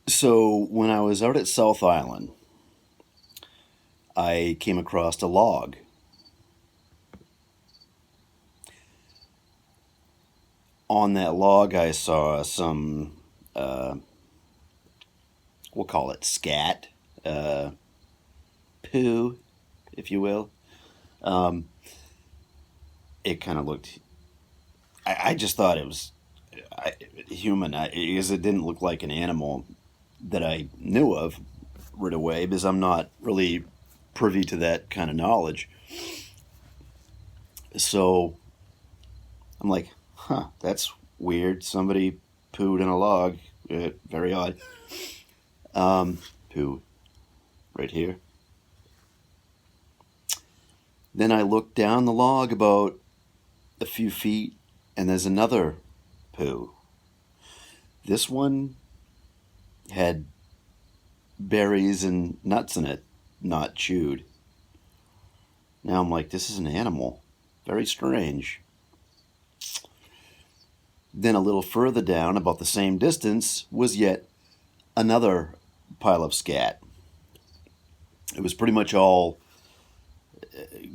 So when I was out at South Island, I came across a log. On that log, I saw some, uh, we'll call it scat, uh, poo, if you will. Um, it kind of looked. I just thought it was I, human because it didn't look like an animal that I knew of right away because I'm not really privy to that kind of knowledge. So I'm like, huh, that's weird. Somebody pooed in a log. Very odd. Poo right here. Then I look down the log about a few feet, and there's another poo. This one had berries and nuts in it, not chewed. Now I'm like, this is an animal. Very strange. Then a little further down, about the same distance, was yet another pile of scat. It was pretty much all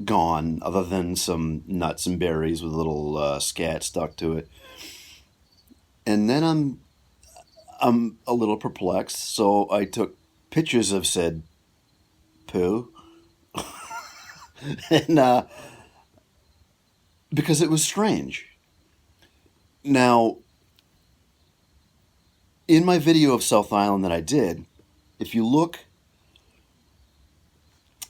gone, other than some nuts and berries with a little scat stuck to it. And then I'm a little perplexed, so I took pictures of said poo, and because it was strange. Now, in my video of South Island that I did, if you look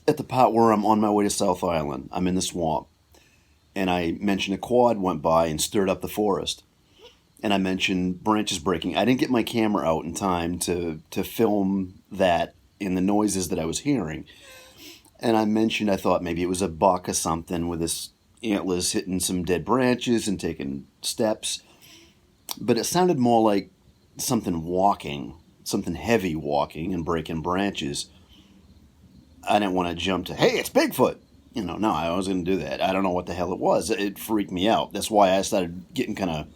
at the part where I'm on my way to South Island, I'm in the swamp, and I mentioned a quad went by and stirred up the forest. And I mentioned branches breaking. I didn't get my camera out in time to film that in the noises that I was hearing. And I mentioned I thought maybe it was a buck or something with his antlers hitting some dead branches and taking steps. But it sounded more like something walking, something heavy walking and breaking branches. I didn't want to jump to, hey, it's Bigfoot. No, I wasn't going to do that. I don't know what the hell it was. It freaked me out. That's why I started getting kind of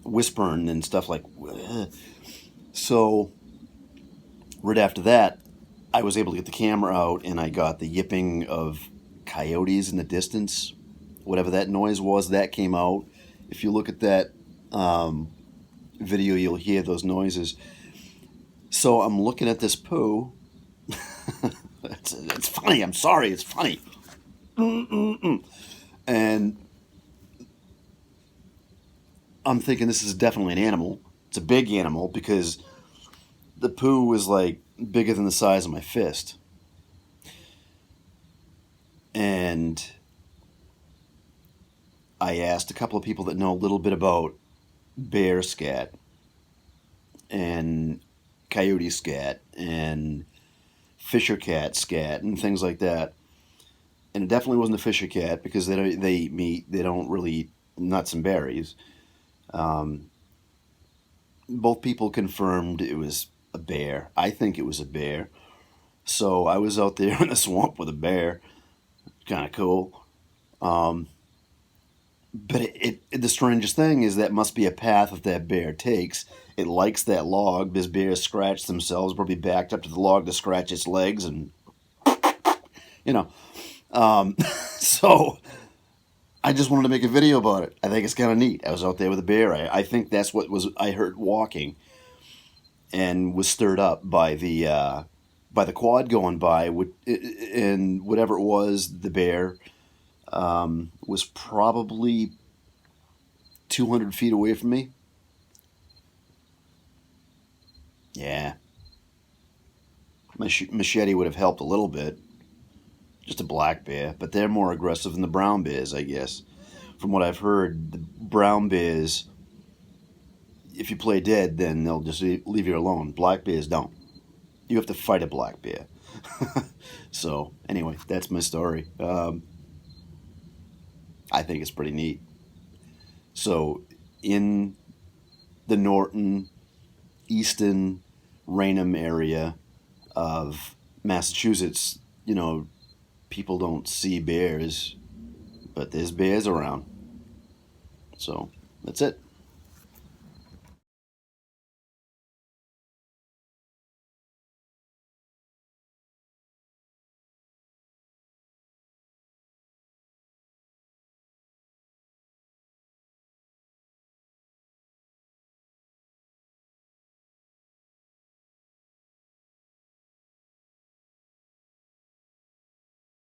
whispering and stuff like. Ugh. So right after that, I was able to get the camera out and I got the yipping of coyotes in the distance. Whatever that noise was, that came out. If you look at that video, you'll hear those noises. So I'm looking at this poo. It's funny. I'm sorry. It's funny. And I'm thinking this is definitely an animal. It's a big animal because the poo was like bigger than the size of my fist. And I asked a couple of people that know a little bit about bear scat and coyote scat and fisher cat scat and things like that. And it definitely wasn't a fisher cat because they eat meat. They don't really eat nuts and berries. Um, Both people confirmed it was a bear. I think it was a bear. So I was out there in the swamp with a bear. Kind of cool. Um, but the strangest thing is that must be a path that bear takes. It likes that log. This bear scratched themselves, probably backed up to the log to scratch its legs, and you know. Um, so I just wanted to make a video about it. I think it's kind of neat. I was out there with a bear. I think that's what was I heard walking, and was stirred up by the quad going by, and whatever it was, the bear was probably 200 feet away from me. Yeah, my machete would have helped a little bit. Just a black bear, but they're more aggressive than the brown bears, I guess. From what I've heard, the brown bears, if you play dead, then they'll just leave you alone. Black bears don't. You have to fight a black bear. So, anyway, that's my story. I think it's pretty neat. So, in the Norton, Easton, Raynham area of Massachusetts, people don't see bears, but there's bears around. So, that's it.